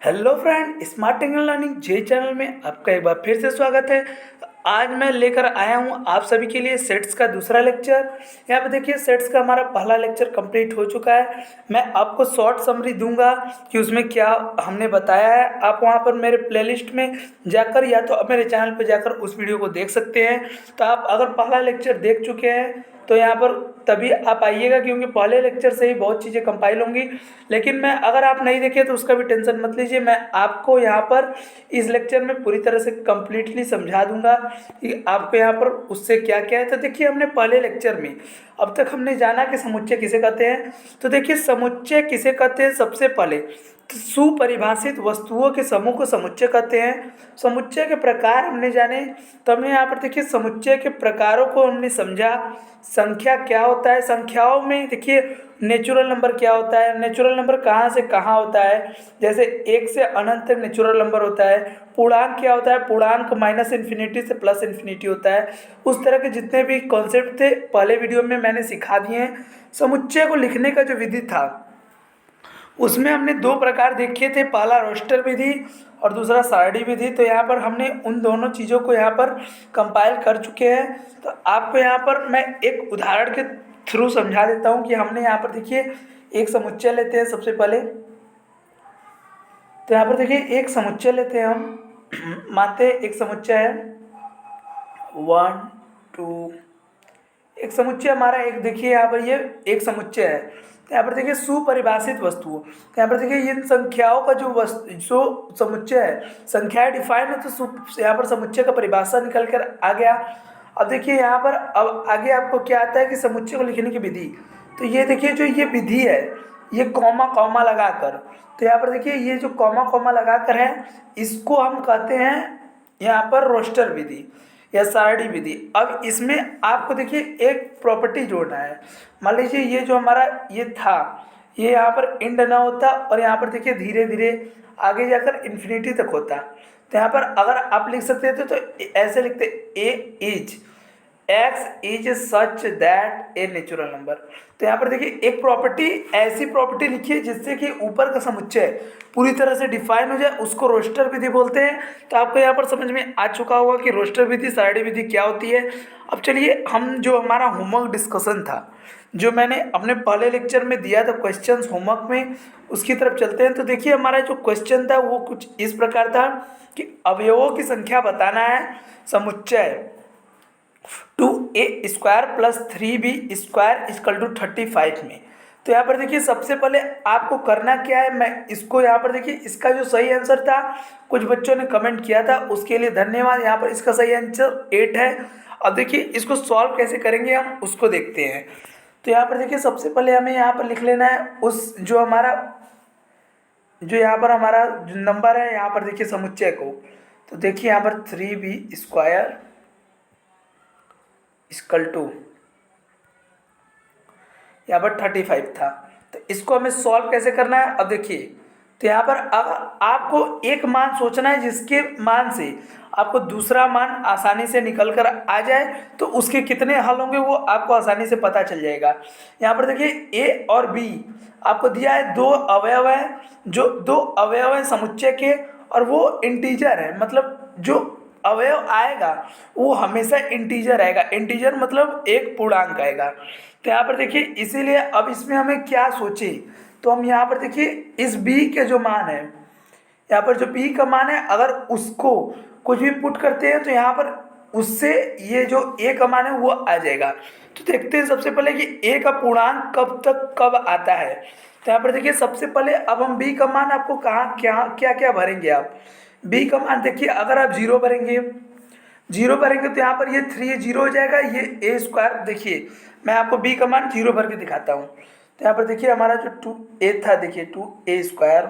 Hello friend, smart technical learning जे channel में आपका एक बार फिर से स्वागत है। आज मैं लेकर आया हूँ आप सभी के लिए सेट्स का दूसरा लेक्चर। यहाँ पे देखिए सेट्स का हमारा पहला लेक्चर कंप्लीट हो चुका है। मैं आपको शॉर्ट समरी दूंगा कि उसमें क्या हमने बताया है। आप वहाँ पर मेरे प्लेलिस्ट में जाकर या तो मेरे चैनल पर जाकर उस वीडियो को देख सकते हैं। तो आप अगर पहला लेक्चर देख चुके हैं तो यहाँ पर तभी आप आइएगा, क्योंकि पहले लेक्चर से ही बहुत चीज़ें कंपाइल होंगी। लेकिन मैं अगर आप नहीं देखे तो उसका भी टेंशन मत लीजिए, मैं आपको यहाँ पर इस लेक्चर में पूरी तरह से कंप्लीटली समझा दूंगा कि आपको यहाँ पर उससे क्या क्या है। तो देखिए हमने पहले लेक्चर में अब तक हमने जाना कि समुच्चय किसे कहते हैं। तो देखिए समुच्चय किसे कहते हैं, सबसे पहले सुपरिभाषित वस्तुओं के समूह को समुच्चय कहते हैं। समुच्चय के प्रकार हमने जाने, तो हमने यहाँ पर देखिए समुच्चय के प्रकारों को हमने समझा। संख्या क्या होता है, संख्याओं में देखिए नेचुरल नंबर क्या होता है, नेचुरल नंबर कहाँ से कहाँ होता है, जैसे एक से अनंत तक नेचुरल नंबर होता है। पूर्णांक क्या होता है, पूर्णांक माइनस इन्फिनिटी से प्लस इन्फिनिटी होता है। उस तरह के जितने भी कॉन्सेप्ट थे पहले वीडियो में मैंने सिखा दिए हैं। समुच्चय को लिखने का जो विधि था उसमें हमने दो प्रकार देखे थे, पहला रोस्टर विधि और दूसरा सारणी विधि। तो यहाँ पर हमने उन दोनों चीज़ों को यहाँ पर कंपाइल कर चुके हैं। तो आपको यहाँ पर मैं एक उदाहरण के थ्रू समझा देता हूँ कि हमने यहाँ पर देखिए एक समुच्चय लेते हैं सबसे पहले। तो यहाँ पर देखिए एक समुच्चय लेते हैं हम मानते हैं एक समुच्चय है 1 2। एक समुच्चय हमारा एक देखिए यहाँ पर ये एक समुच्चय है। तो यहाँ पर देखिए सुपरिभाषित वस्तुओं, तो यहाँ पर देखिए इन संख्याओं का जो जो समुच्चय है, संख्याएं डिफाइन है तो यहाँ पर समुच्चय का परिभाषा निकल कर आ गया। अब देखिए यहाँ पर अब आगे आपको क्या आता है कि समुच्चय को लिखने की विधि। तो ये देखिए जो ये विधि है ये कॉमा कॉमा लगाकर, तो यहाँ पर देखिए ये जो कॉमा कॉमा लगाकर है इसको हम कहते हैं यहाँ पर रोस्टर विधि या सारणी विधि। अब इसमें आपको देखिए एक प्रॉपर्टी जोड़ना है। मान लीजिए ये जो हमारा ये था ये यहाँ पर एंड ना होता और यहाँ पर देखिए धीरे धीरे आगे जाकर इन्फिनिटी तक होता। तो यहाँ पर अगर आप लिख सकते थे तो ऐसे लिखते A is x is such that A natural number. तो यहाँ पर देखिए एक प्रॉपर्टी, ऐसी प्रॉपर्टी लिखिए जिससे कि ऊपर का समुच्चय पूरी तरह से डिफाइन हो जाए, उसको रोस्टर विधि बोलते हैं। तो आपको यहाँ पर समझ में आ चुका होगा कि रोस्टर विधि सारणी विधि क्या होती है। अब चलिए हम जो हमारा होमवर्क डिस्कशन था जो मैंने अपने पहले लेक्चर में दिया था क्वेश्चंस होमवर्क में, उसकी तरफ चलते हैं। तो देखिए हमारा जो क्वेश्चन था वो कुछ इस प्रकार था कि अवयवों की संख्या बताना है समुच्चय 2a² + 3b² = 35 में। तो यहाँ पर देखिए सबसे पहले आपको करना क्या है, मैं इसको यहाँ पर देखिए इसका जो सही आंसर था कुछ बच्चों ने कमेंट किया था उसके लिए धन्यवाद। यहाँ पर इसका सही आंसर 8 है। अब देखिए इसको सॉल्व कैसे करेंगे हम उसको देखते हैं। तो यहाँ पर देखिए सबसे पहले हमें यहाँ पर लिख लेना है उस जो हमारा जो यहाँ पर हमारा जो नंबर है यहाँ पर देखिए समुच्चय को। तो देखिए यहाँ पर 3b² = यहाँ पर 35 था। तो इसको हमें सॉल्व कैसे करना है, अब देखिए। तो यहाँ पर आपको एक मान सोचना है जिसके मान से आपको दूसरा मान आसानी से निकल कर आ जाए, तो उसके कितने हल होंगे वो आपको आसानी से पता चल जाएगा। यहाँ पर देखिए ए और बी आपको दिया है, दो अवयव है, जो दो अवयव है समुच्चय के और वो इंटीजर है, मतलब जो अवयव आएगा वो हमेशा इंटीजर आएगा। इंटीजर मतलब एक पूर्णांक आएगा। तो यहाँ पर देखिए इसीलिए अब इसमें हमें क्या सोचे, तो हम यहाँ पर देखिए इस b के जो मान है, यहाँ पर जो b का मान है अगर उसको कुछ भी पुट करते हैं तो यहाँ पर उससे ये जो a का मान है वो आ जाएगा। तो देखते हैं सबसे पहले कि a का पूर्णांक कब तक कब आता है। तो यहाँ पर देखिए सबसे पहले अब हम b का मान आपको कहाँ क्या क्या भरेंगे आप। b का मान देखिए अगर आप 0 भरेंगे, 0 भरेंगे तो यहाँ पर ये 3 0 हो जाएगा, ये a²। देखिए मैं आपको b का मान 0 भर के दिखाता हूँ। तो यहाँ पर देखिए हमारा जो 2a था, देखिए 2a²।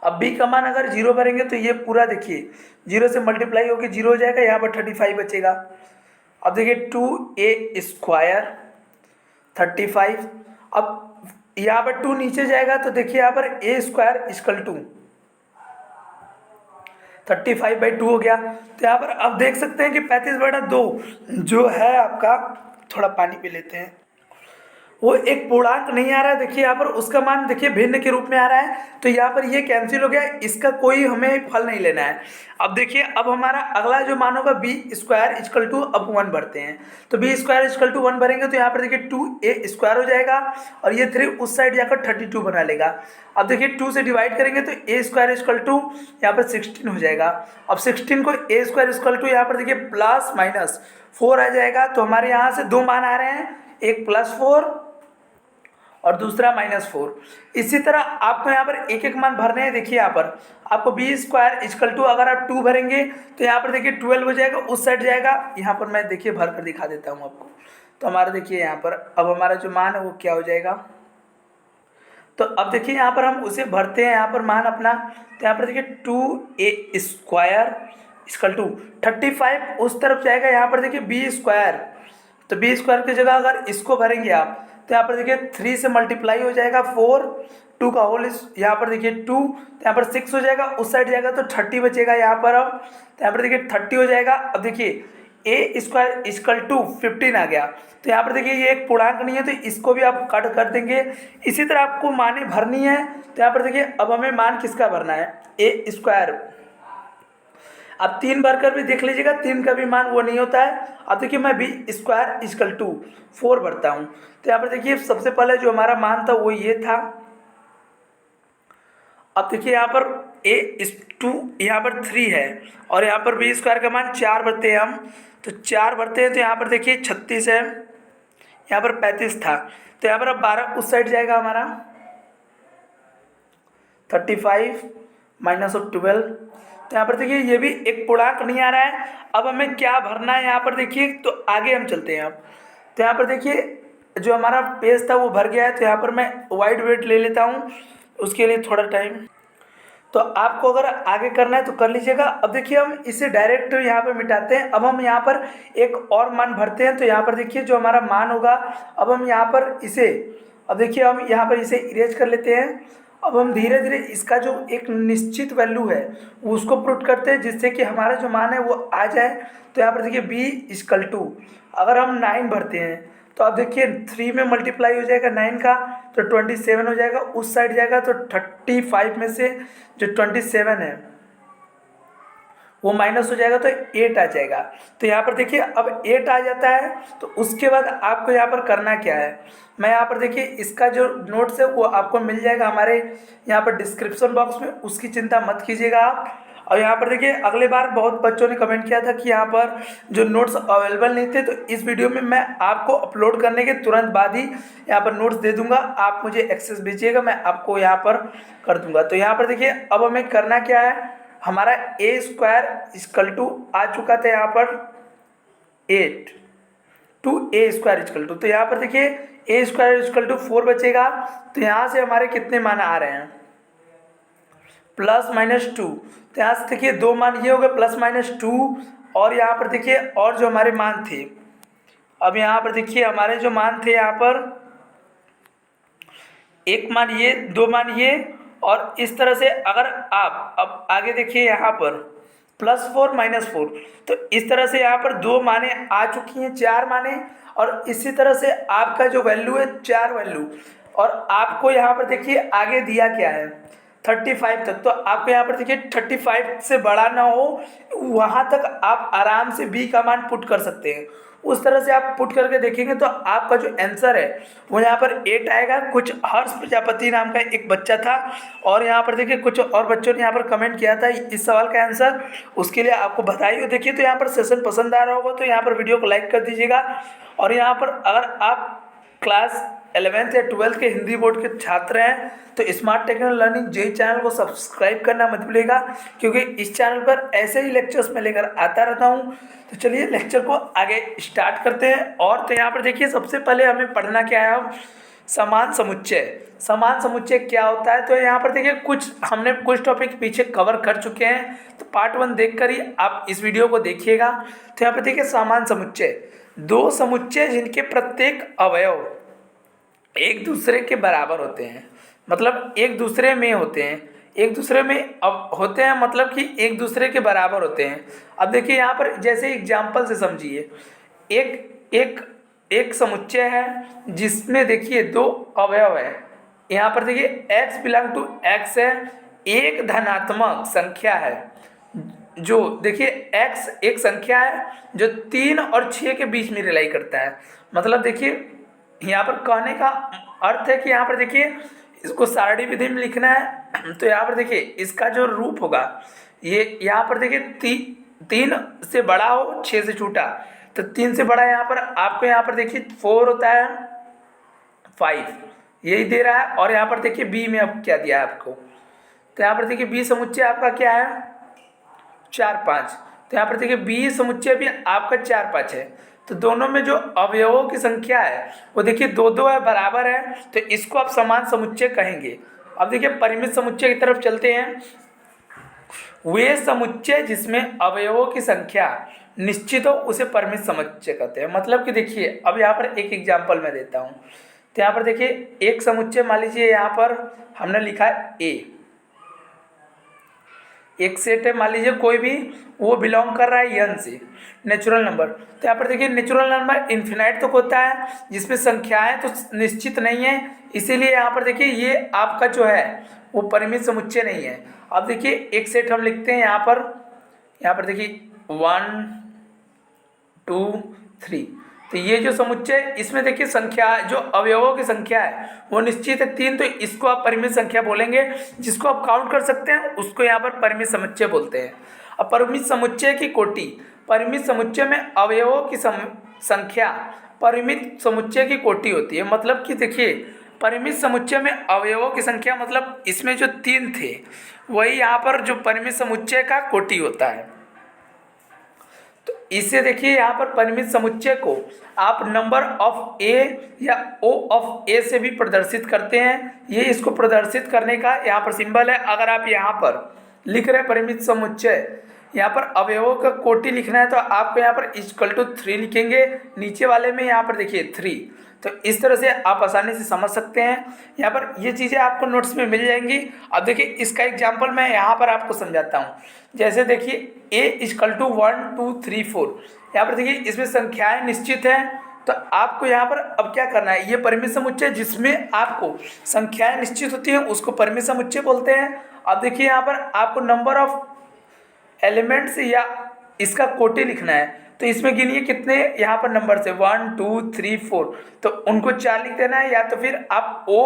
अब b का मान अगर 0 भरेंगे तो ये पूरा देखिए 0 से मल्टीप्लाई होकर 0 हो जाएगा, यहाँ पर 35 बचेगा। अब देखिए 2a² 35। अब यहाँ पर 2 नीचे जाएगा तो देखिए यहाँ पर a² = 35/2 हो गया। तो यहाँ पर अब देख सकते हैं कि 35/2 जो है आपका, थोड़ा पानी पी लेते हैं, वो एक पूर्णांक नहीं आ रहा है, देखिए यहाँ पर उसका मान देखिए भिन्न के रूप में आ रहा है, तो यहाँ पर ये कैंसिल हो गया, इसका कोई हमें फल नहीं लेना है। अब देखिए अब हमारा अगला जो मान होगा बी स्क्वायर इजकल टू अब 1 भरते हैं, तो बी स्क्वायर इजकल टू 1 भरेंगे तो यहाँ पर देखिए 2a स्क्वायर हो जाएगा और ये 3 उस साइड जाकर 32 बना लेगा। अब देखिए 2 से डिवाइड करेंगे तो a स्क्वायर इजकल टू यहाँ पर 16 हो जाएगा। अब 16 को a स्क्वायर इजकल टू यहाँ पर देखिए प्लस माइनस 4 आ जाएगा, तो हमारे यहाँ से दो मान आ रहे हैं, एक +4 और दूसरा -4। इसी तरह आपको यहाँ पर एक एक मान भरने हैं। देखिए यहाँ पर आपको बी स्क्वायर इजकल टू अगर आप 2 भरेंगे तो यहाँ पर देखिए 12 हो जाएगा, उस साइड जाएगा। यहाँ पर मैं देखिए भर कर दिखा देता हूँ आपको। तो हमारा देखिए यहाँ पर अब हमारा जो मान है वो क्या हो जाएगा, तो अब देखिए यहाँ पर हम उसे भरते हैं यहाँ पर मान अपना। तो यहाँ पर देखिए 2a स्क्वायर इजकल टू 35 उस तरफ जाएगा, यहाँ पर देखिए बी स्क्वायर, तो बी स्क्वायर की जगह अगर इसको भरेंगे आप तो यहाँ पर देखिए 3 से मल्टीप्लाई हो जाएगा 4, 2 का होल यहाँ पर देखिए 2, तो यहाँ पर 6 हो जाएगा, उस साइड जाएगा तो 30 बचेगा यहाँ पर। अब तो यहाँ पर देखिए 30 हो जाएगा। अब देखिए ए स्क्वायर इजकल टू 15 आ गया, तो यहाँ पर देखिए ये एक पूर्णांक नहीं है तो इसको भी आप कट कर देंगे। इसी तरह आपको माने भरनी है, तो यहाँ पर देखिए अब हमें मान किसका भरना है, ए स्क्वायर। अब 3 भरकर भी देख लीजिएगा, 3 का भी मान वो नहीं होता है। अब देखिए मैं बी स्क्वायर इजकल टू 4 भरता हूँ, तो यहाँ पर देखिए सबसे पहले जो हमारा मान था वो ये था। अब देखिए यहाँ पर a/2 यहाँ पर 3 है और यहाँ पर बी स्क्वायर का मान 4 भरते हैं हम, तो 4 भरते हैं तो यहाँ पर देखिए 36 है, यहाँ पर 35 था, तो यहाँ पर अब 12 उस साइड जाएगा हमारा, 35 -12। तो यहाँ पर देखिए ये भी एक पूर्णांक नहीं आ रहा है। अब हमें क्या भरना है यहाँ पर देखिए, तो आगे हम चलते हैं अब। तो यहाँ पर देखिए जो हमारा पेज था वो भर गया है, तो यहाँ पर मैं वाइट वेट ले लेता हूँ, उसके लिए थोड़ा टाइम। तो आपको अगर आगे करना है तो कर लीजिएगा। अब देखिए हम इसे डायरेक्ट यहाँ पर मिटाते हैं। अब हम यहाँ पर एक और मान भरते हैं, तो यहाँ पर देखिए जो हमारा मान होगा, अब हम यहाँ पर इसे, अब देखिए हम यहाँ पर इसे इरेज कर लेते हैं। अब हम धीरे धीरे इसका जो एक निश्चित वैल्यू है उसको पुट करते हैं, जिससे कि हमारा जो मान है वो आ जाए। तो यहाँ पर देखिए बी इजकल टू अगर हम 9 भरते हैं तो अब देखिए 3 में मल्टीप्लाई हो जाएगा 9 का, तो 27 हो जाएगा, उस साइड जाएगा तो 35 में से जो 27 है वो माइनस हो जाएगा तो 8 आ जाएगा। तो यहाँ पर देखिए अब 8 आ जाता है, तो उसके बाद आपको यहाँ पर करना क्या है, मैं यहाँ पर देखिए इसका जो नोट्स है वो आपको मिल जाएगा हमारे यहाँ पर डिस्क्रिप्शन बॉक्स में, उसकी चिंता मत कीजिएगा आप। और यहाँ पर देखिए अगले बार बहुत बच्चों ने कमेंट किया था कि यहाँ पर जो नोट्स अवेलेबल नहीं थे, तो इस वीडियो में मैं आपको अपलोड करने के तुरंत बाद ही यहाँ पर नोट्स दे दूंगा, आप मुझे एक्सेस भेजिएगा, मैं आपको यहाँ पर कर दूंगा। तो यहाँ पर देखिए अब हमें करना क्या है, हमारा ए स्क्वायर इजकल टू आ चुका था यहाँ पर 8 to A square is equal to, तो यहाँ पर देखिए ए स्क्वायर इजकल टू 4 बचेगा। तो यहाँ से हमारे कितने मान आ रहे हैं, +-2। तो यहाँ से देखिए दो मान ये हो गए +-2, और यहाँ पर देखिए और जो हमारे मान थे, अब यहाँ पर देखिए हमारे जो मान थे यहाँ पर एक मान ये, दो मान ये, और इस तरह से अगर आप अब आगे देखिए यहाँ पर +4 -4, तो इस तरह से यहाँ पर दो माने आ चुकी हैं, 4 माने, और इसी तरह से आपका जो वैल्यू है 4 वैल्यू, और आपको यहाँ पर देखिए आगे दिया क्या है 35 तक, तो आपको यहाँ पर देखिए 35 से बड़ा ना हो वहाँ तक आप आराम से बी का मान पुट कर सकते हैं। उस तरह से आप पुट करके देखेंगे तो आपका जो आंसर है वो यहाँ पर 8 आएगा। कुछ हर्ष प्रजापति नाम का एक बच्चा था, और यहाँ पर देखिए कुछ और बच्चों ने यहाँ पर कमेंट किया था इस सवाल का आंसर, उसके लिए आपको बधाई हो। देखिए तो यहाँ पर सेशन पसंद आ रहा होगा तो यहाँ पर वीडियो को लाइक कर दीजिएगा, और यहाँ पर अगर आप क्लास 11th या 12th के हिंदी बोर्ड के छात्र हैं तो smart technical learning JE channel को सब्सक्राइब करना मत भूलिएगा, क्योंकि इस चैनल पर ऐसे ही लेक्चर्स में लेकर आता रहता हूं। तो चलिए लेक्चर को आगे स्टार्ट करते हैं। और तो यहाँ पर देखिए सबसे पहले हमें पढ़ना क्या है, हम समान समुच्चय। समान समुच्चय क्या होता है, तो यहाँ पर देखिए हमने कुछ टॉपिक पीछे कवर कर चुके हैं, तो पार्ट 1 देखकर ही आप इस वीडियो को देखिएगा। तो यहाँ पर देखिए समान समुच्चय, दो समुच्चय जिनके प्रत्येक अवयव एक दूसरे के बराबर होते हैं, मतलब एक दूसरे में होते हैं, एक दूसरे में अब होते हैं मतलब कि एक दूसरे के बराबर होते हैं। अब देखिए यहाँ पर जैसे एग्जाम्पल से समझिए, एक एक समुच्चय है जिसमें देखिए दो अवयव है। यहाँ पर देखिए x बिलोंग टू x है, एक धनात्मक संख्या है जो देखिए x एक संख्या है जो 3 और 6 के बीच में रिलाई करता है। मतलब देखिए यहाँ पर कहने का अर्थ है कि यहाँ पर देखिए इसको सारणी विधि में लिखना है तो यहाँ पर देखिए इसका जो रूप होगा ये यहाँ पर देखिए 3 से बड़ा हो 6 से छोटा, तो 3 से बड़ा यहाँ पर आपको यहाँ पर देखिए 4 होता है 5, यही दे रहा है। और यहाँ पर देखिए बी में अब क्या दिया है आपको, तो यहाँ पर देखिए बी समुच्चय आपका क्या है 4 5, तो यहाँ पर देखिए बी समुच्चय भी आपका 4 5 है। तो दोनों में जो अवयवों की संख्या है वो देखिए 2 2 है, बराबर है, तो इसको आप समान समुच्चय कहेंगे। अब देखिए परिमित समुच्चय की तरफ चलते हैं। वे समुच्चय जिसमें अवयवों की संख्या निश्चित हो उसे परिमित समुच्चय कहते हैं। मतलब कि देखिए अब यहाँ पर एक एग्जाम्पल मैं देता हूँ। तो यहाँ पर देखिए एक समुच्चय मान लीजिए यहाँ पर हमने लिखा है ए, एक सेट है मान लीजिए कोई भी, वो बिलोंग कर रहा है एन से, नेचुरल नंबर। तो यहाँ पर देखिए नेचुरल नंबर इन्फिनाइट तक होता है जिसमें संख्याएं तो निश्चित नहीं है, इसीलिए यहाँ पर देखिए ये आपका जो है वो परिमित समुच्चय नहीं है। अब देखिए एक सेट हम लिखते हैं यहाँ पर देखिए 1 2 3, तो ये जो समुच्चय इसमें देखिए संख्या जो अवयवों की संख्या है वो निश्चित है 3, तो इसको आप परिमित संख्या बोलेंगे। जिसको आप काउंट कर सकते हैं उसको यहाँ पर परिमित समुच्चय बोलते हैं। अब परिमित समुच्चय की कोटि, परिमित समुच्चय में अवयवों की संख्या परिमित समुच्चय की कोटि होती है। मतलब कि देखिए परिमित समुच्चय में अवयवों की संख्या मतलब इसमें जो 3 थे वही यहाँ पर जो परिमित समुच्चय का कोटि होता है। तो इससे देखिए यहाँ पर परिमित समुच्चय को आप नंबर ऑफ ए या ओ ऑफ ए से भी प्रदर्शित करते हैं। ये इसको प्रदर्शित करने का यहाँ पर सिंबल है। अगर आप यहाँ पर लिख रहे हैं परिमित समुच्चय, यहाँ पर अवयवों का कोटि लिखना है तो आपको यहाँ पर इक्वल टू 3 लिखेंगे, नीचे वाले में यहाँ पर देखिए 3। तो इस तरह से आप आसानी से समझ सकते हैं। यहाँ पर ये चीज़ें आपको नोट्स में मिल जाएंगी। अब देखिए इसका एग्जाम्पल मैं यहाँ पर आपको समझाता हूँ। जैसे देखिए a इक्वल टू 1 2 3 4, यहाँ पर देखिए इसमें संख्याएं निश्चित हैं, तो आपको यहाँ पर अब क्या करना है, ये परिमित समुच्चय जिसमें आपको संख्याएं निश्चित होती हैं उसको परिमित समुच्चय बोलते हैं। अब देखिए यहाँ पर आपको नंबर ऑफ एलिमेंट्स या इसका कोटि लिखना है, तो इसमें गिनिए कितने यहाँ पर नंबर से 1 2 3 4, तो उनको 4 लिख देना है, या तो फिर आप O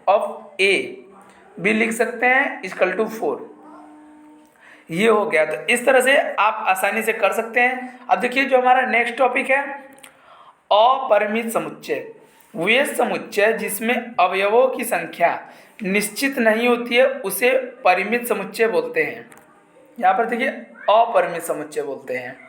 ऑफ A भी लिख सकते हैं इक्वल टू 4। ये हो गया। तो इस तरह से आप आसानी से कर सकते हैं। अब देखिए जो हमारा नेक्स्ट टॉपिक है अपरिमित समुच्चय। वे समुच्चय जिसमें अवयवों की संख्या निश्चित नहीं होती है उसे परिमित समुच्चय बोलते हैं। यहाँ पर देखिए अपरिमित समुच्चय बोलते हैं।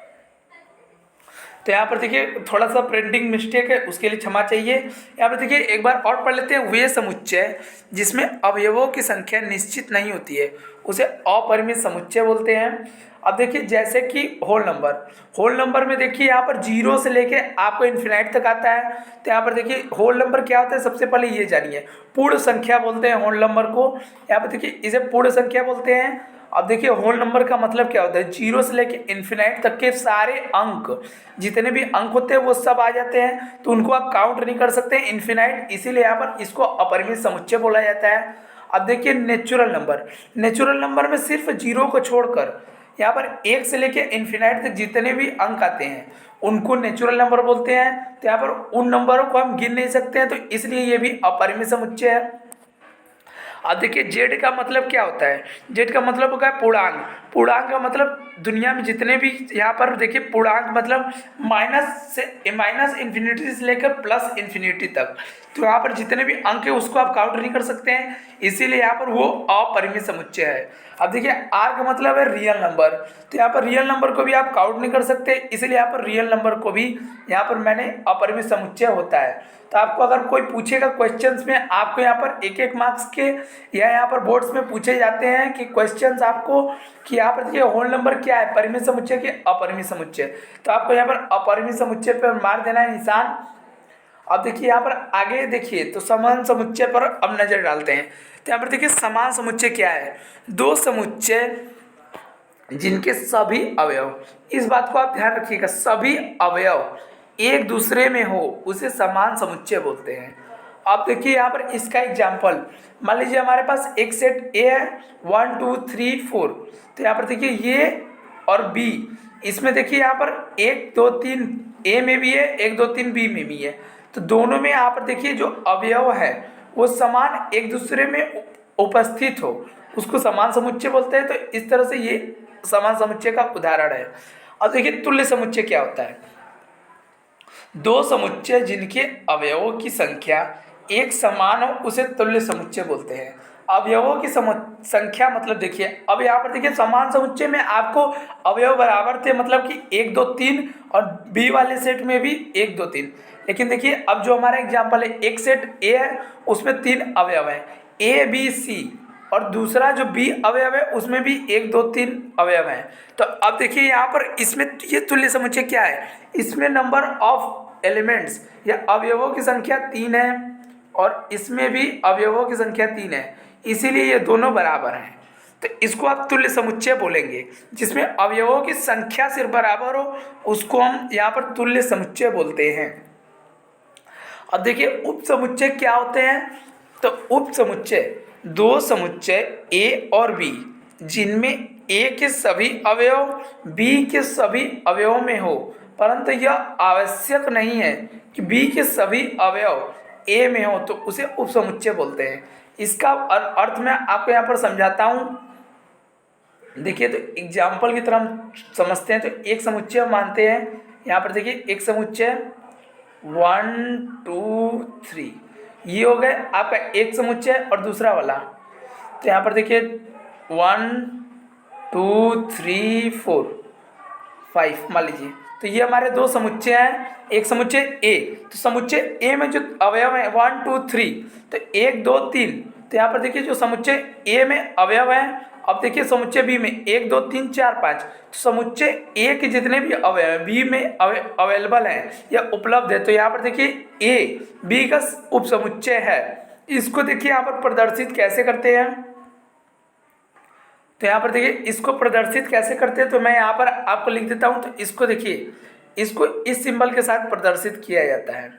तो यहाँ पर देखिए थोड़ा सा प्रिंटिंग मिस्टेक है, उसके लिए क्षमा चाहिए। यहाँ पर देखिए एक बार और पढ़ लेते हैं। वे समुच्चय जिसमें अवयवों की संख्या निश्चित नहीं होती है उसे अपरिमित समुच्चय बोलते हैं। अब देखिए जैसे कि होल नंबर में देखिए यहाँ पर 0 से लेके आपको इन्फिनाइट तक आता है। तो यहाँ पर देखिए होल नंबर क्या होता है, सबसे पहले ये जानिए, पूर्ण संख्या बोलते हैं होल नंबर को। यहाँ पर देखिए इसे पूर्ण संख्या बोलते हैं। अब देखिए होल नंबर का मतलब क्या होता है, 0 से लेके इन्फिनाइट तक के सारे अंक, जितने भी अंक होते हैं वो सब आ जाते हैं, तो उनको आप काउंट नहीं कर सकते इन्फिनाइट, इसीलिए यहाँ पर इसको अपरिमित समुच्चय बोला जाता है। अब देखिए नेचुरल नंबर में सिर्फ 0 को छोड़कर यहाँ पर 1 से लेके इन्फिनाइट तक जितने भी अंक आते हैं उनको नेचुरल नंबर बोलते हैं। तो यहाँ पर उन नंबरों को हम गिन नहीं सकते हैं, तो इसलिए ये भी अपरिमित समुच्चय है। अब देखिए जेड का मतलब क्या होता है, जेड का मतलब होगा पूर्णांक। पूर्णांक का मतलब दुनिया में जितने भी यहाँ पर देखिए पूर्णांक मतलब माइनस इन्फिनिटी से लेकर प्लस इन्फिनिटी तक, तो यहाँ पर जितने भी अंक है उसको आप काउंट नहीं कर सकते हैं, इसीलिए यहाँ पर वो अपरिमित समुच्चय है। अब देखिए आर का मतलब है रियल नंबर, तो यहाँ पर रियल नंबर को भी आप काउंट नहीं कर सकते, इसलिए यहाँ पर रियल नंबर को भी यहाँ पर मैंने अपरिमित समुच्चय होता है। तो आपको अगर कोई पूछेगा क्वेश्चंस में, आपको यहाँ पर एक एक मार्क्स के या यहाँ पर बोर्ड्स में पूछे जाते हैं कि क्वेश्चंस आपको कि यहाँ पर देखिए होल नंबर क्या है, परिमित समुच्चय के अपरिमित समुच्चय, तो आपको यहाँ पर अपरिमित समुच्चय पर मार देना है निशान। अब देखिए यहाँ पर आगे देखिए तो समान समुच्चय पर अब नजर डालते हैं। तो यहाँ पर देखिए समान समुच्चय क्या है, दो समुच्चय जिनके सभी अवयव, इस बात को आप ध्यान रखिएगा, सभी अवयव एक दूसरे में हो उसे समान समुच्चय बोलते हैं। अब देखिए यहाँ पर इसका एग्जाम्पल, मान लीजिए हमारे पास एक सेट ए है 1 2 3 4, तो यहाँ पर देखिए ये और बी, इसमें देखिए यहाँ पर 1 2 3 ए में भी है, 1 2 3 बी में भी है, तो दोनों में यहाँ पर देखिए जो अवयव है वो समान एक दूसरे में उपस्थित हो उसको समान समुच्चय बोलते हैं। तो इस तरह से ये समान समुच्चय का उदाहरण है। अब देखिए तुल्य समुच्चय क्या होता है। दो समुच्चय जिनके अवयवों की संख्या एक समान हो उसे तुल्य समुच्चय बोलते हैं। अवयवों की संख्या मतलब देखिए, अब यहाँ पर देखिए समान समुच्चय में आपको अवयव बराबर थे, मतलब कि 1 2 3, और बी वाले सेट में भी 1 2 3। लेकिन देखिए अब जो हमारा एग्जाम्पल है, एक सेट ए है उसमें 3 अवयव हैं ए बी सी, और दूसरा जो बी अवयव है उसमें भी 1 2 3 अवयव हैं। तो अब देखिए यहाँ पर इसमें ये तुल्य समुच्चय क्या है, इसमें नंबर ऑफ एलिमेंट्स या अवयवों की संख्या 3 है और इसमें भी अवयवों की संख्या 3 है, इसीलिए ये दोनों बराबर हैं। तो इसको आप तुल्य समुच्चय बोलेंगे। जिसमें अवयवों की संख्या सिर्फ बराबर हो उसको हम यहाँ पर तुल्य समुच्चय बोलते हैं। अब देखिए उप समुच्चय क्या होते हैं। तो उप समुच्चय दो समुच्चय ए और बी जिनमें ए के सभी अवयव बी के सभी अवयवों में हो, परंतु यह आवश्यक नहीं है कि बी के सभी अवयव ए में हो, तो उसे उप समुच्चय बोलते हैं। इसका अर्थ मैं आपको यहाँ पर समझाता हूँ। देखिए तो एग्जाम्पल की तरह हम समझते हैं। तो एक समुच्चय मानते हैं, यहाँ पर देखिए एक समुच्चय 1 2 3, ये हो गए आपका एक समुच्चय और दूसरा वाला। तो यहाँ पर देखिए 1 2 3 4 5 मान लीजिए, तो ये हमारे दो समुच्चय हैं। एक समुच्चय ए, तो समुच्चय ए में जो अवयव है 1 2 3, तो 1 2 3, तो यहाँ पर देखिए जो समुच्चय ए में अवयव है। अब देखिए समुच्चय बी में 1 2 3 4 5, तो समुच्चय ए के जितने भी अवयव हैं बी में अवेलेबल हैं या उपलब्ध है। तो यहाँ पर देखिए ए बी का उप समुच्चय है। इसको देखिए यहाँ पर प्रदर्शित कैसे करते हैं। तो यहाँ पर देखिए इसको प्रदर्शित कैसे करते हैं, तो मैं यहाँ पर आपको लिख देता हूँ। तो इसको देखिए, इसको इस सिंबल के साथ प्रदर्शित किया जाता है।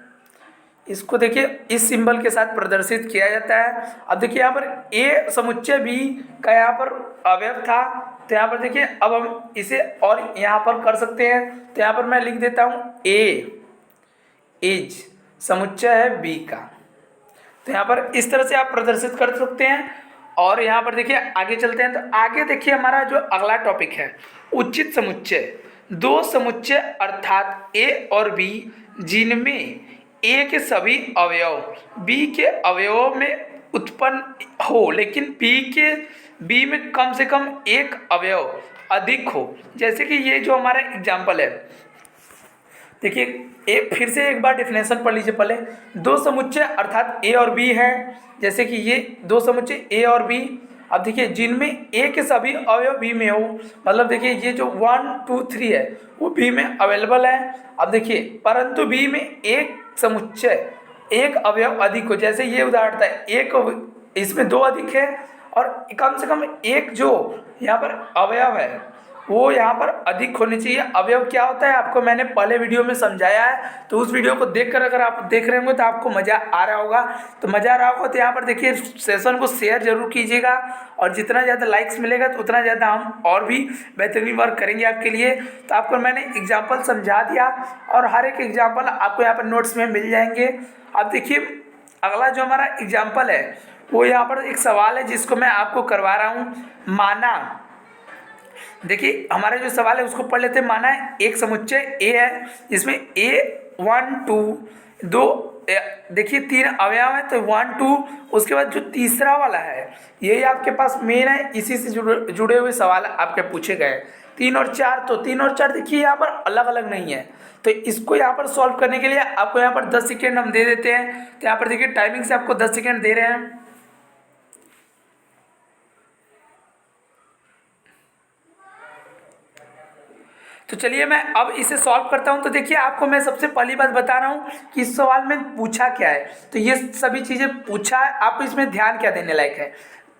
इसको देखिए इस सिंबल के साथ प्रदर्शित किया जाता है। अब देखिए यहाँ पर ए समुच्चय बी का यहाँ पर अवयव था, तो यहाँ पर देखिए अब हम इसे और यहाँ पर कर सकते हैं। तो यहाँ पर मैं लिख देता हूँ ए इज समुच्चय है बी का। तो यहाँ पर इस तरह से आप प्रदर्शित कर सकते हैं। और यहाँ पर देखिए आगे चलते हैं। तो आगे देखिए हमारा जो अगला टॉपिक है उचित समुच्चय। दो समुच्चय अर्थात ए और बी जिनमें ए के सभी अवयव बी के अवयवों में उत्पन्न हो, लेकिन बी में कम से कम एक अवयव अधिक हो। जैसे कि ये जो हमारा एग्जाम्पल है, देखिए फिर से एक बार डेफिनेशन पढ़ लीजिए पहले। दो समुच्चय अर्थात ए और बी है, जैसे कि ये दो समुच्चय ए और बी। अब देखिए जिनमें ए के सभी अवयव बी में हो, मतलब देखिए ये जो 1 2 3 है वो बी में अवेलेबल है। अब देखिए परंतु बी में एक समुच्चय एक अवयव अधिक हो, जैसे ये उदाहरण था एक, इसमें दो अधिक है और कम से कम एक जो यहाँ पर अवयव है वो यहाँ पर अधिक होनी चाहिए। अवयव क्या होता है आपको मैंने पहले वीडियो में समझाया है, तो उस वीडियो को देखकर अगर आप देख रहे होंगे तो आपको मज़ा आ रहा होगा। तो मज़ा आ रहा होगा तो यहाँ पर देखिए सेशन को शेयर जरूर कीजिएगा, और जितना ज़्यादा लाइक्स मिलेगा तो उतना ज़्यादा हम और भी बेहतरीन वर्क करेंगे आपके लिए। तो आपको मैंने एग्जाम्पल समझा दिया और हर एक एग्जाम्पल आपको यहाँ पर नोट्स में मिल जाएंगे। अब देखिए अगला जो हमारा एग्जाम्पल है वो यहाँ पर एक सवाल है जिसको मैं आपको करवा रहा हूँ। माना, देखिए हमारा जो सवाल है उसको पढ़ लेते हैं। माना है एक समुच्चय ए है जिसमें ए 1 2 2 देखिए 3 अवयव है, तो 1 2, उसके बाद जो तीसरा वाला है यही आपके पास मेन है, इसी से जुड़े हुए सवाल आपके पूछे गए 3 और 4। तो 3 और 4 देखिए यहाँ पर अलग अलग नहीं है, तो इसको यहाँ पर सॉल्व करने के लिए आपको यहाँ पर 10 सेकेंड हम दे देते हैं। तो यहाँ पर देखिए टाइमिंग से आपको 10 सेकेंड दे रहे हैं। तो चलिए मैं अब इसे सॉल्व करता हूं। तो देखिए आपको मैं सबसे पहली बात बता रहा हूं कि इस सवाल में पूछा क्या है। तो ये सभी चीज़ें पूछा है, आपको इसमें ध्यान क्या देने लायक है।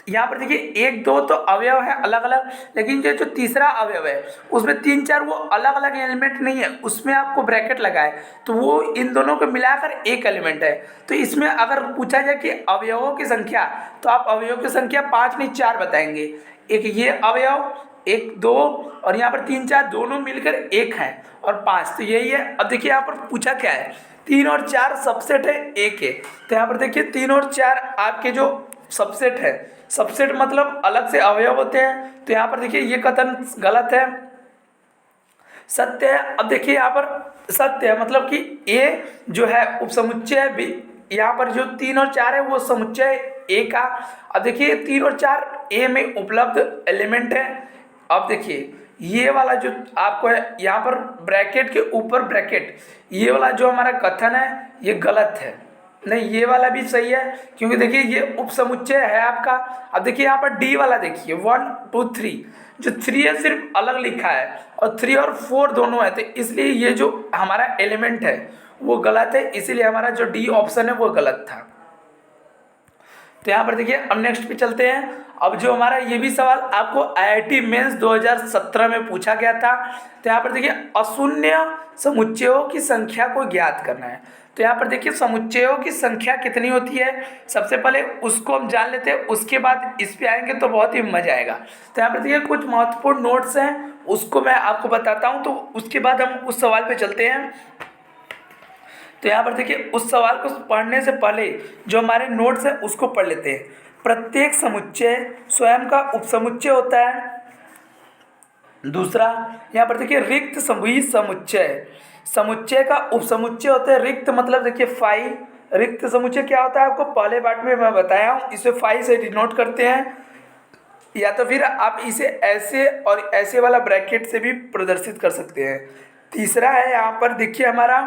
यहाँ पर देखिए एक दो तो अवयव है अलग अलग, लेकिन जो जो तीसरा अवयव है उसमें तीन चार वो अलग अलग एलिमेंट नहीं है, उसमें आपको ब्रैकेट लगा है, तो वो इन दोनों को मिलाकर एक एलिमेंट है। तो इसमें अगर पूछा जाए कि अवयवों की संख्या, तो आप अवयवों की संख्या 5 नहीं 4 बताएंगे। एक ये अवयव, एक दो, और यहाँ पर तीन चार दोनों मिलकर एक है, और 5, तो यही है। अब देखिए यहाँ पर पूछा क्या है, 3 और 4 सबसेट है एक है, तो यहाँ पर देखिए 3 और 4 आपके जो सबसेट है, सबसेट मतलब अलग से अवयव होते हैं, तो यहाँ पर देखिए ये कथन गलत है, सत्य है। अब देखिए यहाँ पर सत्य है मतलब कि ए जो है उपसमुच्चय है बी, यहाँ पर जो 3 और 4 है वो समुच्चय ए का। अब देखिए 3 और 4 ए में उपलब्ध एलिमेंट है। अब देखिए ये वाला जो आपको है यहाँ पर ब्रैकेट के ऊपर ब्रैकेट, ये वाला जो हमारा कथन है ये गलत है, नहीं ये वाला भी सही है, क्योंकि देखिए ये उपसमुच्चय है आपका। अब देखिए यहाँ पर डी वाला देखिए 1 2 3, जो 3 है सिर्फ अलग लिखा है, और 3 और 4 दोनों है, तो इसलिए ये जो हमारा एलिमेंट है वो गलत है, इसीलिए हमारा जो डी ऑप्शन है वो गलत था। तो यहाँ पर देखिए अब नेक्स्ट पे चलते हैं। अब जो हमारा ये भी सवाल आपको आईआईटी मेंस 2017 में पूछा गया था, तो यहाँ पर देखिए अशून्य समुच्चयों की संख्या को ज्ञात करना है। तो यहाँ पर देखिए समुच्चयों की संख्या कितनी होती है, सबसे पहले उसको हम जान लेते हैं, उसके बाद इस पे आएंगे तो बहुत ही मजा आएगा। तो यहाँ पर देखिए कुछ महत्वपूर्ण नोट्स हैं, उसको मैं आपको बताता हूँ, तो उसके बाद हम उस सवाल पे चलते हैं। तो यहाँ पर देखिए उस सवाल को पढ़ने से पहले जो हमारे नोट्स हैं उसको पढ़ लेते हैं। प्रत्येक समुच्चय स्वयं का उपसमुच्चय होता है। दूसरा यहाँ पर देखिए रिक्त समुच्चय, समुच्चय का उपसमुच्चय होता है। रिक्त मतलब देखिए फाई, रिक्त समुच्चय क्या होता है आपको पहले पार्ट में मैं बताया हूँ, इसे फाई से डिनोट करते हैं, या तो फिर आप इसे ऐसे और ऐसे वाला ब्रैकेट से भी प्रदर्शित कर सकते हैं। तीसरा है यहाँ पर देखिए हमारा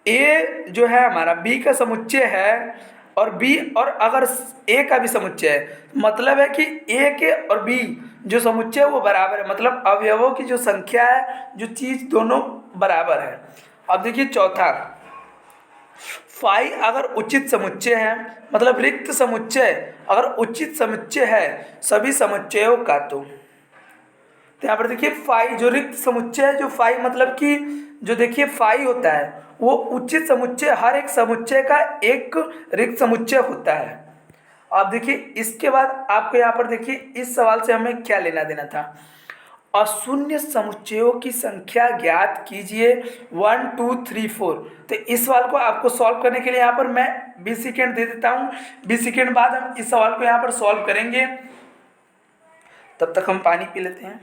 ए जो है हमारा बी का समुच्चय है, और बी और अगर ए का भी समुच्चय है, मतलब है कि ए के और बी जो समुच्चय है वो बराबर है, मतलब अवयवों की जो संख्या है, जो चीज़ दोनों बराबर है। अब देखिए चौथा, फाई अगर उचित समुच्चय है, मतलब रिक्त समुच्चय अगर उचित समुच्चय है सभी समुच्चयों का, तो यहाँ पर देखिए फाई जो रिक्त समुच्चय है, जो फाई मतलब कि जो देखिए फाई होता है वो उचित समुच्चय, हर एक समुच्चय का एक रिक्त समुच्चय होता है। अब देखिए इसके बाद आपको यहाँ पर देखिए इस सवाल से हमें क्या लेना देना था, अशून्य समुच्चयों की संख्या ज्ञात कीजिए 1 2 3 4। तो इस सवाल को आपको सॉल्व करने के लिए यहाँ पर मैं 20 सेकेंड दे देता हूँ, 20 सेकेंड बाद हम इस सवाल को यहाँ पर सॉल्व करेंगे, तब तक हम पानी पी लेते हैं।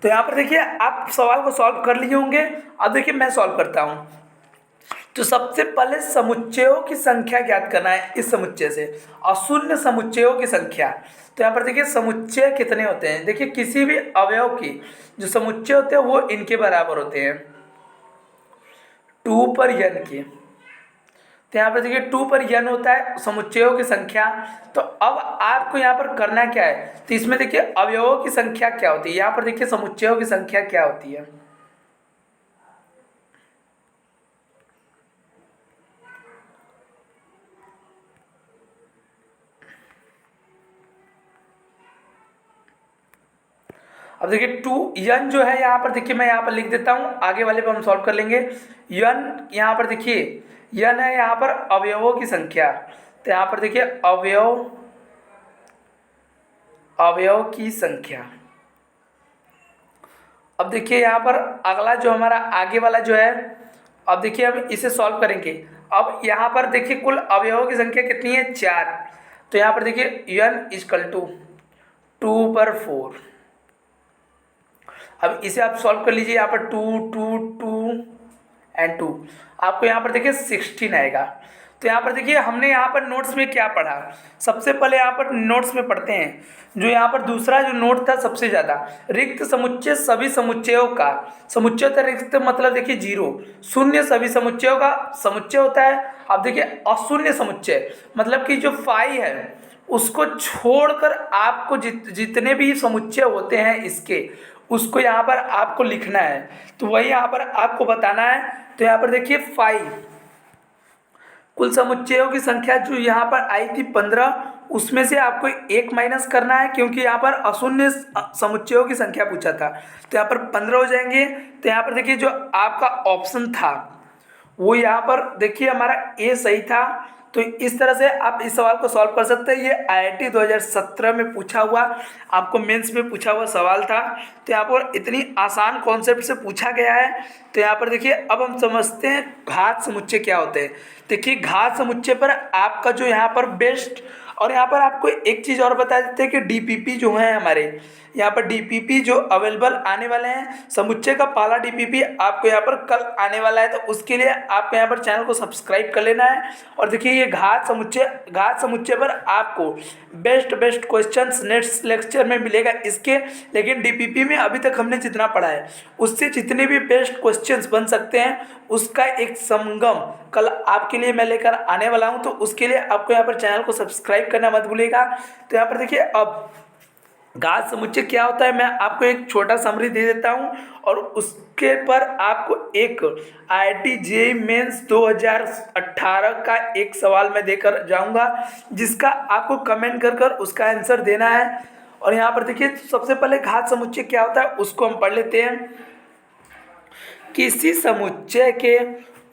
तो यहाँ पर देखिए आप सवाल को सॉल्व कर लिए होंगे। अब देखिए मैं सॉल्व करता हूँ। तो सबसे पहले समुच्चयों की संख्या ज्ञात करना है इस समुच्चय से, अशून्य समुच्चयों की संख्या। तो यहाँ पर देखिए समुच्चय कितने होते हैं, देखिए किसी भी अवयव की जो समुच्चय होते हैं वो इनके बराबर होते हैं 2 पर n की। तो यहाँ पर देखिए 2 पर n होता है समुच्चयों की संख्या। तो अब आपको यहाँ पर करना क्या है, तो इसमें देखिए अवयवों की संख्या क्या होती है, यहाँ पर देखिए समुच्चयों की संख्या क्या होती है। अब देखिए 2n जो है यहाँ पर देखिए मैं यहाँ पर लिख देता हूँ, आगे वाले पर हम सॉल्व कर लेंगे। n यहाँ पर देखिए n है यहाँ पर अवयवों की संख्या, तो यहाँ पर देखिए अवयव की संख्या। अब देखिए यहाँ पर अगला जो हमारा आगे वाला जो है, अब देखिए हम इसे सॉल्व करेंगे। अब यहाँ पर देखिए कुल अवयवों की संख्या कितनी है 4, तो यहाँ पर देखिए n इक्वल टू 2 पर 4। अब इसे आप सॉल्व कर लीजिए, यहाँ पर 2 2 2 एंड 2, आपको यहाँ पर देखिए 16 आएगा। तो यहाँ पर देखिए हमने यहाँ पर नोट्स में क्या पढ़ा, सबसे पहले यहाँ पर नोट्स में पढ़ते हैं, जो यहाँ पर दूसरा जो नोट था सबसे ज़्यादा, रिक्त समुच्चय सभी समुच्चयों का, समुच्चय होता है रिक्त मतलब देखिए 0, शून्य सभी समुच्चयों का समुच्चय होता है। अब देखिए अशून्य समुच्चय मतलब कि जो फाई है उसको छोड़कर आपको जितने भी समुच्चय होते हैं इसके, उसको यहाँ पर आपको लिखना है। तो वही यहाँ पर आपको बताना है। तो यहाँ पर देखिए 5 कुल समुच्चयों की संख्या जो यहाँ पर आई थी 15, उसमें से आपको एक माइनस करना है, क्योंकि यहाँ पर अशून्य समुच्चयों की संख्या पूछा था। तो यहाँ पर 15 हो जाएंगे। तो यहाँ पर देखिए जो आपका ऑप्शन था वो यहाँ पर देखिए हमारा ए सही था। तो इस तरह से आप इस सवाल को सॉल्व कर सकते हैं। ये आईआईटी 2017 में पूछा हुआ, आपको मेंस में पूछा हुआ सवाल था। तो यहाँ पर इतनी आसान कॉन्सेप्ट से पूछा गया है। तो यहाँ पर देखिए अब हम समझते हैं घात समुच्चय क्या होते हैं। देखिए घात समुच्चय पर आपका जो यहाँ पर बेस्ट, और यहाँ पर आपको एक चीज़ और बता देते हैं कि डीपीपी जो है हमारे यहाँ पर डीपीपी जो अवेलेबल आने वाले हैं, समुच्चय का पहला डीपीपी आपको यहाँ पर कल आने वाला है। तो उसके लिए आपको यहाँ पर चैनल को सब्सक्राइब कर लेना है। और देखिए ये घात समुच्चय पर आपको बेस्ट क्वेश्चंस नेक्स्ट लेक्चर में मिलेगा इसके। लेकिन डीपीपी में अभी तक हमने जितना पढ़ा है उससे जितने भी बेस्ट क्वेश्चंस बन सकते हैं उसका एक संगम कल आपके लिए मैं लेकर आने वाला हूं। तो उसके लिए आपको यहाँ पर चैनल को सब्सक्राइब करना मत भूलिएगा। तो यहाँ पर देखिए अब घात समुच्चय क्या होता है, मैं आपको एक छोटा समरी दे देता हूं और उसके पर आपको एक आईआईटी जेईई मेंस 2018 का एक सवाल मैं देकर जाऊंगा, जिसका आपको कमेंट कर उसका आंसर देना है। और यहाँ पर देखिए सबसे पहले घात समुच्चय क्या होता है उसको हम पढ़ लेते हैं। किसी समुच्चय के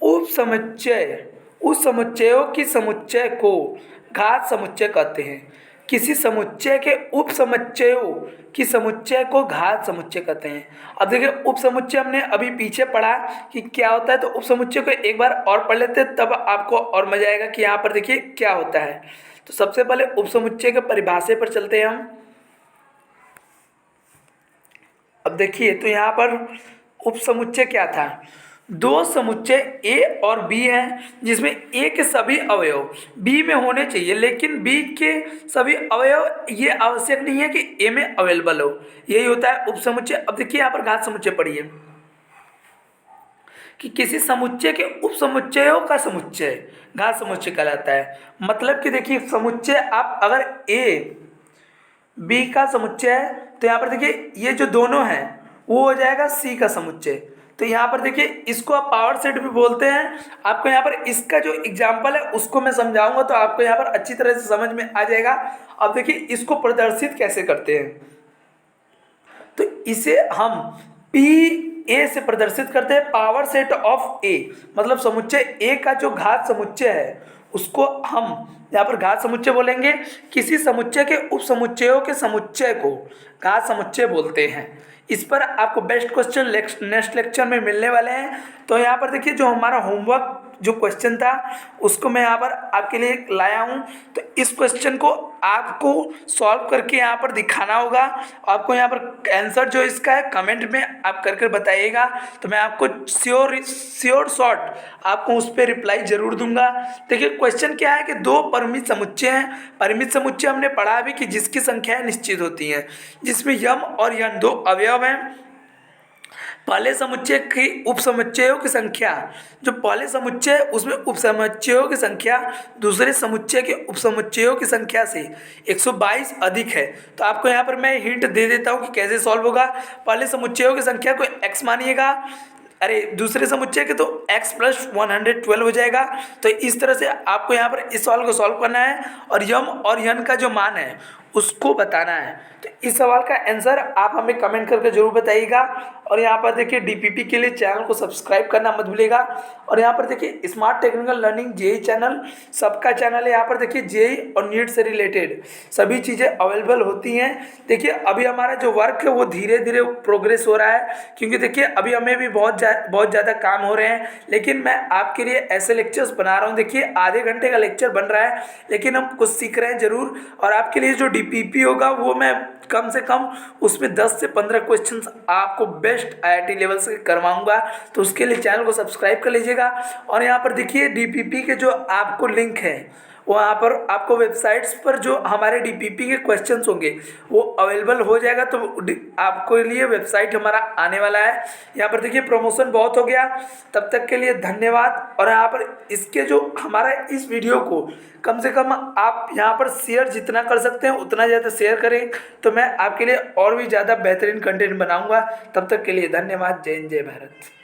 उपसमुच्चय उस समुच्चयों की समुच्चय को घात समुच्चय कहते हैं। किसी समुच्चय के उपसमुच्चयों की समुच्चय को घात समुच्चय कहते हैं। अब देखिए उपसमुच्चय हमने अभी पीछे पढ़ा कि क्या होता है, तो उपसमुच्चय को एक बार और पढ़ लेते हैं, तब आपको और मजा आएगा कि यहाँ पर देखिए क्या होता है। तो सबसे पहले उपसमुच्चय के परिभाषा पर चलते हैं हम। अब देखिए तो यहाँ पर उपसमुच्चय क्या था, दो समुच्चय ए और बी हैं, जिसमें ए के सभी अवयव बी में होने चाहिए, लेकिन बी के सभी अवयव ये आवश्यक नहीं है कि ए में अवेलेबल हो। यही होता है उपसमुच्चय। अब देखिए यहाँ पर घात समुच्चय पढ़िए कि किसी समुच्चय के उपसमुच्चयों का समुच्चय घात समुच्चय कहलाता है। मतलब कि देखिए समुच्चय आप अगर ए बी का समुच्चय है तो यहाँ पर देखिए ये जो दोनों हैं वो हो जाएगा सी का समुच्चय। तो यहाँ पर देखिए इसको आप पावर सेट भी बोलते हैं। आपको यहाँ पर इसका जो एग्जाम्पल है उसको मैं समझाऊंगा तो आपको यहाँ पर अच्छी तरह से समझ में आ जाएगा। अब देखिए इसको प्रदर्शित कैसे करते हैं, तो इसे हम पी ए से प्रदर्शित करते हैं, पावर सेट ऑफ ए। मतलब समुच्चय ए का जो घात समुच्चय है उसको हम यहाँ पर घात समुच्चय बोलेंगे। किसी समुच्चय के उपसमुच्चयों के समुच्चय को घात समुच्चय बोलते हैं। इस पर आपको बेस्ट क्वेश्चन नेक्स्ट लेक्चर में मिलने वाले हैं। तो यहाँ पर देखिए जो हमारा होमवर्क जो क्वेश्चन था उसको मैं यहाँ पर आपके लिए लाया हूँ। तो इस क्वेश्चन को आपको सॉल्व करके यहाँ पर दिखाना होगा। आपको यहाँ पर आंसर जो इसका है कमेंट में आप करके बताइएगा, तो मैं आपको श्योर शॉर्ट आपको उस पर रिप्लाई जरूर दूंगा। देखिए क्वेश्चन क्या है कि दो परिमित समुच्चय हैं। परिमित समुच्चय हमने पढ़ा भी कि जिसकी संख्याएं निश्चित होती हैं, जिसमें यम और यन दो अवयव हैं। पहले समुच्चय की उपसमुच्चयों की संख्या, जो पहले समुच्चय उसमें उपसमुच्चयों की संख्या दूसरे समुच्चय के उपसमुच्चयों की संख्या से 122 अधिक है। तो आपको यहाँ पर मैं हिंट दे देता हूँ कि कैसे सॉल्व होगा। पहले समुच्चयों की संख्या को x मानिएगा, अरे दूसरे समुच्चय के तो x प्लस 112 हो जाएगा। तो इस तरह से आपको यहाँ पर इस सवाल को सॉल्व करना है और यम और यन का जो मान है उसको बताना है। तो इस सवाल का आंसर आप हमें कमेंट करके जरूर बताइएगा। और यहाँ पर देखिए डीपीपी के लिए चैनल को सब्सक्राइब करना मत भूलिएगा। और यहाँ पर देखिए smart technical learning JEE channel सबका चैनल है। यहाँ पर देखिए जेईई और नीट से रिलेटेड सभी चीज़ें अवेलेबल होती हैं। देखिए अभी हमारा जो वर्क है वो धीरे धीरे प्रोग्रेस हो रहा है, क्योंकि देखिए अभी हमें भी बहुत ज़्यादा काम हो रहे हैं। लेकिन मैं आपके लिए ऐसे लेक्चर्स बना रहा हूँ। देखिए आधे घंटे का लेक्चर बन रहा है, लेकिन हम कुछ सीख रहे हैं ज़रूर। और आपके लिए जो डीपीपी होगा वो मैं कम से कम उसमें 10 से 15 क्वेश्चंस आपको बेस्ट आईआईटी लेवल से करवाऊंगा। तो उसके लिए चैनल को सब्सक्राइब कर लीजिएगा। और यहाँ पर देखिए डीपीपी के जो आपको लिंक है वहाँ पर आपको वेबसाइट्स पर जो हमारे डीपीपी के क्वेश्चंस होंगे वो अवेलेबल हो जाएगा। तो आपको लिए वेबसाइट हमारा आने वाला है। यहाँ पर देखिए प्रमोशन बहुत हो गया। तब तक के लिए धन्यवाद। और यहाँ पर इसके जो हमारा इस वीडियो को कम से कम आप यहाँ पर शेयर जितना कर सकते हैं उतना ज़्यादा शेयर करें, तो मैं आपके लिए और भी ज़्यादा बेहतरीन कंटेंट बनाऊंगा। तब तक के लिए धन्यवाद। जय हिंद, जय भारत।